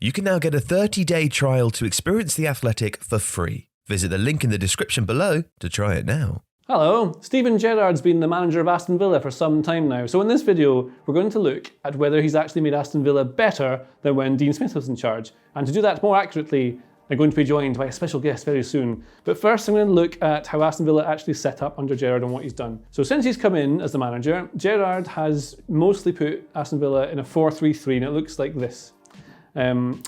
You can now get a 30-day trial to experience The Athletic for free. Visit the link in the description below to try it now. Hello, Steven Gerrard's been the manager of Aston Villa for some time now. So in this video, we're going to look at whether he's actually made Aston Villa better than when Dean Smith was in charge. And to do that more accurately, I'm going to be joined by a special guest very soon. But first, I'm going to look at how Aston Villa actually set up under Gerrard and what he's done. So since he's come in as the manager, Gerrard has mostly put Aston Villa in a 4-3-3, and it looks like this. And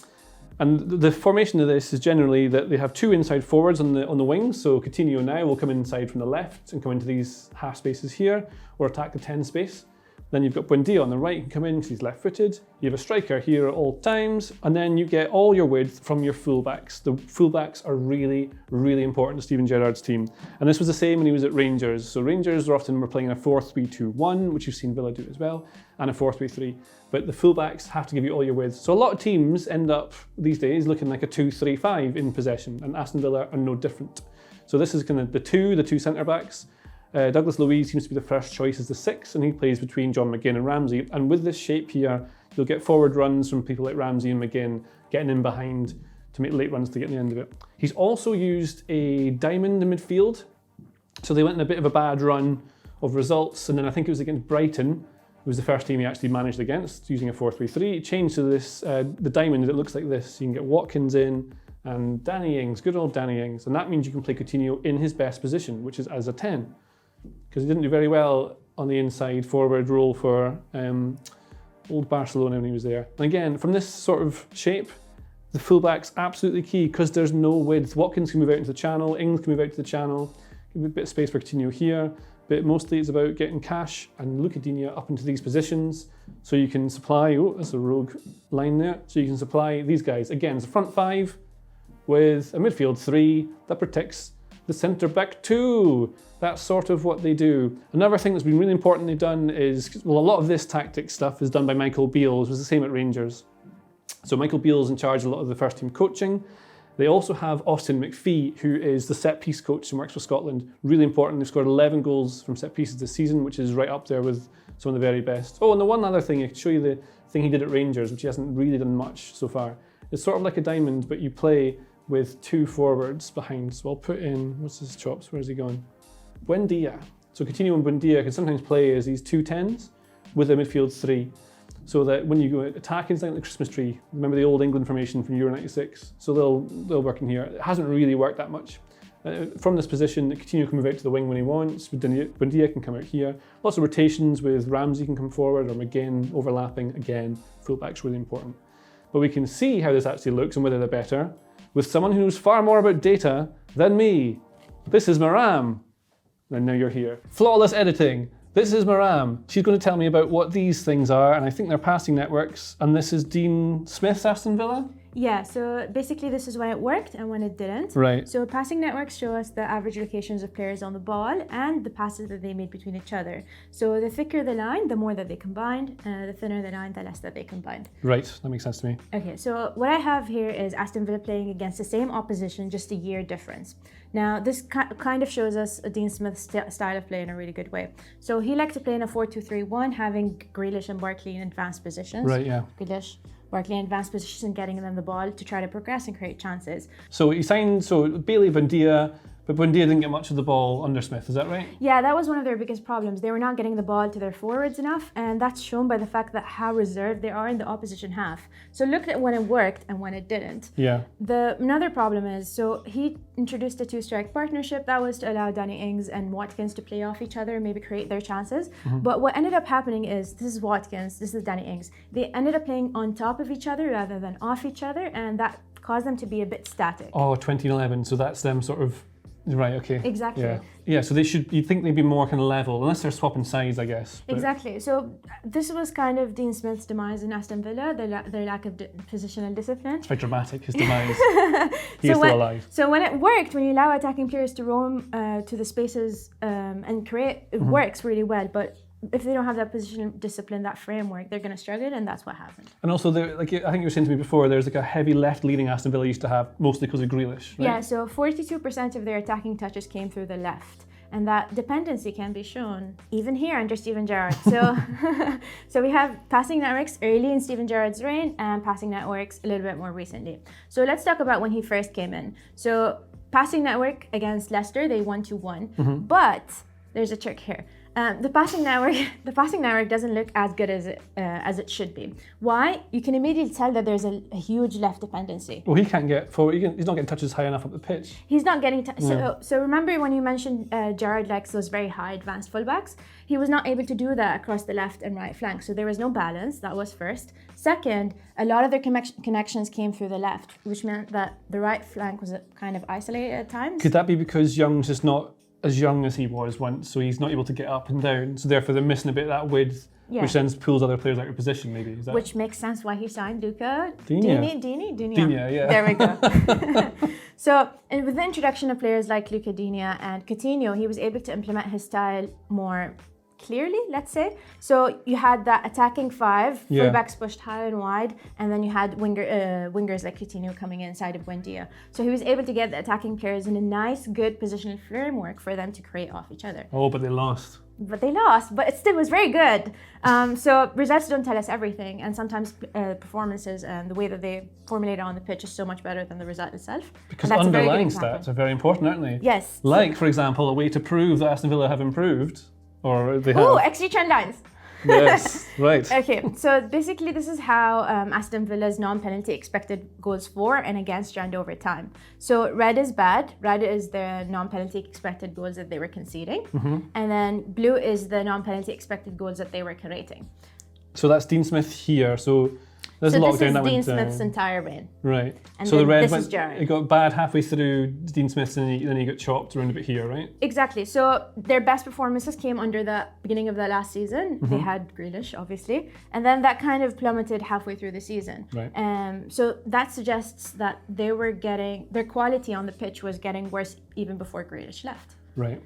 the formation of this is generally that they have two inside forwards on the wings. So Coutinho now will come inside from the left and come into these half spaces here, or attack the 10 space. Then you've got Buendia on the right, who can come in because he's left-footed. You have a striker here at all times, and then you get all your width from your fullbacks. The fullbacks are really, really important to Steven Gerrard's team. And this was the same when he was at Rangers. So Rangers were playing a 4-3-2-1, which you've seen Villa do as well, and a 4-3-3. But the fullbacks have to give you all your width. So a lot of teams end up these days looking like a 2-3-5 in possession, and Aston Villa are no different. So this is kind of the two centre-backs. Douglas Luiz seems to be the first choice as the 6, and he plays between John McGinn and Ramsey. And with this shape here, you'll get forward runs from people like Ramsey and McGinn getting in behind to make late runs to get in the end of it. He's also used a diamond in midfield. So they went in a bit of a bad run of results, and then I think it was against Brighton. It was the first team he actually managed against, using a 4-3-3. It changed to this, the diamond that looks like this. You can get Watkins in and Danny Ings, good old Danny Ings. And that means you can play Coutinho in his best position, which is as a 10. Because he didn't do very well on the inside forward role for old Barcelona when he was there. And again, from this sort of shape, the fullback's absolutely key because there's no width. Watkins can move out into the channel, Ings can move out to the channel, give a bit of space for Coutinho here, but mostly it's about getting Cash and Lucadinha up into these positions so you can supply, oh, that's a rogue line there, so you can supply these guys. Again, it's a front 5 with a midfield 3 that protects the centre-back 2. That's sort of what they do. Another thing that's been really important they've done is, well, a lot of this tactic stuff is done by Michael Beales. It was the same at Rangers. So Michael Beales in charge of a lot of the first team coaching. They also have Austin McPhee, who is the set piece coach and works for Scotland. Really important. They've scored 11 goals from set pieces this season, which is right up there with some of the very best. Oh, and the one other thing, I can show you the thing he did at Rangers, which he hasn't really done much so far. It's sort of like a diamond, but you play with 2 forwards behind. So I'll put in, what's his chops? Where's he going? Buendia. So Coutinho and Buendia can sometimes play as these 2 10s with a midfield 3. So that when you go attacking, it's like the Christmas tree. Remember the old England formation from Euro 96? So they'll work in here. It hasn't really worked that much. From this position, Coutinho can move out to the wing when he wants. Buendia can come out here. Lots of rotations with Ramsey can come forward or McGinn overlapping. Again, fullback's really important. But we can see how this actually looks and whether they're better with someone who knows far more about data than me. This is Maram. And now you're here. Flawless editing. This is Maram. She's going to tell me about what these things are, and I think they're passing networks. And this is Dean Smith's Aston Villa? Yeah, so basically this is when it worked and when it didn't. Right. So passing networks show us the average locations of players on the ball and the passes that they made between each other. So the thicker the line, the more that they combined. The thinner the line, the less that they combined. Right, that makes sense to me. Okay, so what I have here is Aston Villa playing against the same opposition, just a year difference. Now, this kind of shows us Dean Smith's style of play in a really good way. So he liked to play in a 4-2-3-1, having Grealish and Barkley in advanced positions. Right, yeah. Grealish, Barkley in advanced positions and getting them the ball to try to progress and create chances. So he signed, Bailey, Buendia, but Buendia didn't get much of the ball under Smith, is that right? Yeah, that was one of their biggest problems. They were not getting the ball to their forwards enough, and that's shown by the fact that how reserved they are in the opposition half. So look at when it worked and when it didn't. Yeah. Another problem is, so he introduced a 2-strike partnership that was to allow Danny Ings and Watkins to play off each other, maybe create their chances. Mm-hmm. But what ended up happening is, this is Watkins, this is Danny Ings. They ended up playing on top of each other rather than off each other, and that caused them to be a bit static. Oh, 2011, so that's them sort of. Right, okay. Exactly. Yeah, so you'd think they'd be more kind of level, unless they're swapping sides, I guess. But. Exactly. So this was kind of Dean Smith's demise in Aston Villa, their lack of positional discipline. It's very dramatic, his demise. He's still alive. So when it worked, when you allow attacking players to roam to the spaces and create, it works really well. But if they don't have that position discipline, that framework, they're going to struggle, and that's what happened. And also, like I think you were saying to me before, there's like a heavy left leading Aston Villa used to have, mostly because of Grealish, right? Yeah, so 42% of their attacking touches came through the left. and that dependency can be shown even here under Steven Gerrard. So, so we have passing networks early in Steven Gerrard's reign and passing networks a little bit more recently. So let's talk about when he first came in. So passing network against Leicester, they won 2-1, but there's a trick here. The passing network doesn't look as good as it should be. Why? You can immediately tell that there's a huge left dependency. Well, he can't get forward. He's not getting touches high enough up the pitch. He's not getting so remember when you mentioned Gerrard likes those very high advanced fullbacks? He was not able to do that across the left and right flank. So there was no balance. That was first. Second, a lot of their connections came through the left, which meant that the right flank was kind of isolated at times. Could that be because Young's just not as young as he was once, so he's not able to get up and down, so therefore they're missing a bit of that width, which then pulls other players out of position, maybe? Is that... Which makes sense why he signed Luca Digne, yeah. There we go. So, and with the introduction of players like Luca Digne and Coutinho, he was able to implement his style more clearly, let's say. So you had that attacking five, fullbacks pushed high and wide, and then you had wingers like Coutinho coming inside of Buendia. So he was able to get the attacking players in a nice, good positional framework for them to create off each other. Oh, but they lost. But it still was very good. So results don't tell us everything, and sometimes performances and the way that they formulate it on the pitch is so much better than the result itself. Because underlying stats are very important, aren't they? Yes. Like, for example, a way to prove that Aston Villa have improved. Or they have. Oh, XG trend lines. Yes, right. Okay, so basically this is how Aston Villa's non-penalty expected goals for and against trend over time. So red is bad. Red is the non-penalty expected goals that they were conceding. And then blue is the non-penalty expected goals that they were creating. So that's Dean Smith here. So there's this lockdown is that Dean went Smith's entire reign. Right. And so the red this is Gerrard. It got bad halfway through Dean Smith's, and then he got chopped around a bit here, right? Exactly. So their best performances came under the beginning of the last season. They had Grealish, obviously, and then that kind of plummeted halfway through the season. Right. So that suggests that their quality on the pitch was getting worse even before Grealish left. Right.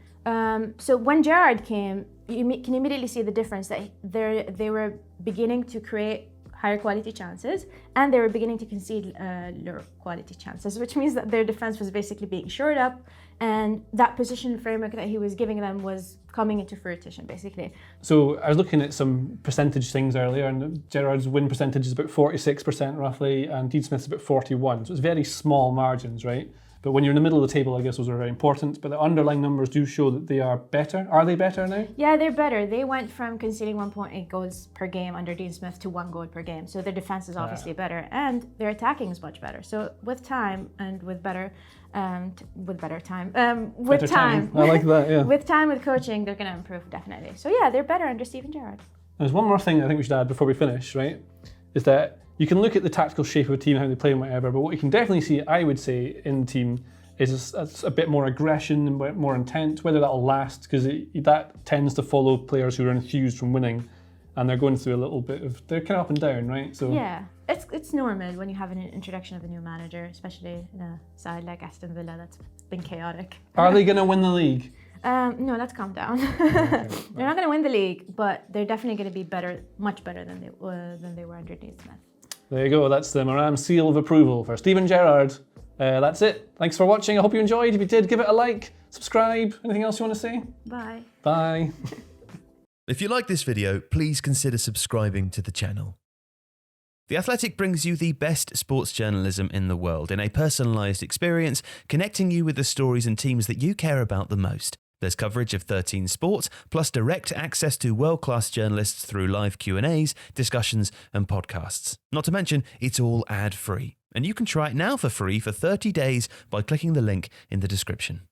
So when Gerrard came, you can immediately see the difference that they were beginning to create higher quality chances, and they were beginning to concede lower quality chances, which means that their defense was basically being shored up, and that position framework that he was giving them was coming into fruition, basically. So I was looking at some percentage things earlier, and Gerrard's win percentage is about 46% roughly, and Dean Smith's about 41%. So it's very small margins, right? But when you're in the middle of the table, I guess those are very important. But the underlying numbers do show that they are better. Are they better now? Yeah, they're better. They went from conceding 1.8 goals per game under Dean Smith to 1 goal per game. So their defense is obviously better, and their attacking is much better. So with time and with time. I like that, yeah. With time, with coaching, they're going to improve, definitely. So yeah, they're better under Steven Gerrard. There's one more thing I think we should add before we finish, right? Is that you can look at the tactical shape of a team, how they play and whatever, but what you can definitely see, I would say, in the team is a bit more aggression and more intent, whether that'll last, because that tends to follow players who are enthused from winning, and they're going through a little bit of, they're kind of up and down, right? So yeah, it's normal when you have an introduction of a new manager, especially in a side like Aston Villa that's been chaotic. Are they going to win the league? No, let's calm down. Okay. They're not going to win the league, but they're definitely going to be better, much better than they were under Dean Smith. There you go. That's the Maram seal of approval for Steven Gerrard. That's it. Thanks for watching. I hope you enjoyed. If you did, give it a like, subscribe. Anything else you want to say? Bye. Bye. If you like this video, please consider subscribing to the channel. The Athletic brings you the best sports journalism in the world in a personalised experience, connecting you with the stories and teams that you care about the most. There's coverage of 13 sports, plus direct access to world-class journalists through live Q&As, discussions and podcasts. Not to mention, it's all ad-free. And you can try it now for free for 30 days by clicking the link in the description.